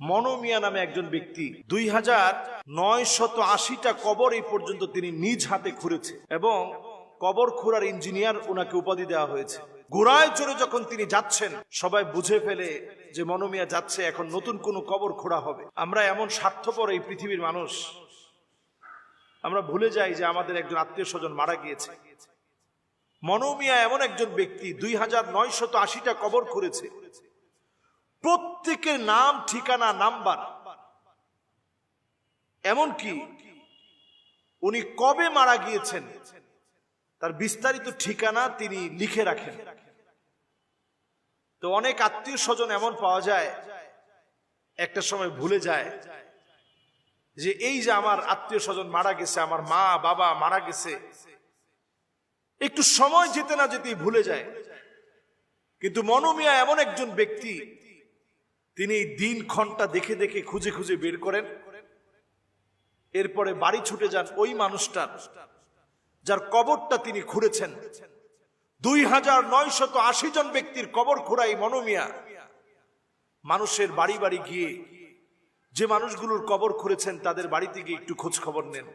মনোমিয়া নামে একজন ব্যক্তি 2980টা কবর এই পর্যন্ত তিনি নিজ হাতে খুঁড়েছে এবং কবর খোঁড়ার ইঞ্জিনিয়ার ওনাকে উপাধি দেওয়া হয়েছে। ঘোড়ায় চড়ে যখন তিনি যাচ্ছেন সবাই বুঝে ফেলে যে মনোমিয়া যাচ্ছে এখন নতুন কোনো কবর খোঁড়া হবে। আমরা এমন স্বার্থপর এই পৃথিবীর মানুষ, আমরা ভুলে যাই যে আমাদের একজন আত্মীয় স্বজন মারা গিয়েছে। মনোমিয়া এমন একজন ব্যক্তি 2980টা কবর খুঁড়েছে, প্রত্যেকের নাম ঠিকানা নাম্বার, এমনকি উনি কবে মারা গিয়েছেন তার বিস্তারিত ঠিকানা তিনি লিখে রাখেন। তো অনেক আত্মীয় স্বজন এমন পাওয়া যায় একটা সময় ভুলে যায় যে এই যে আমার আত্মীয় স্বজন মারা গেছে, আমার মা বাবা মারা গেছে, একটু সময় যেতে না যেতেই ভুলে যায়। কিন্তু মনোমিয়া এমন একজন ব্যক্তি, তিনি দিন ঘন্টা দেখে দেখে খুঁজে খুঁজে বের করেন, এরপরে বাড়ি ছুটে যান ওই মানুষটার যার কবরটা তিনি খুঁড়েছেন। 2980 জন ব্যক্তির কবর খোঁড়াই মনোমিয়া মানুষের বাড়ি বাড়ি গিয়ে যে মানুষগুলোর কবর খুঁড়েছেন তাদের বাড়িতে গিয়ে একটু খোঁজ খবর নেন।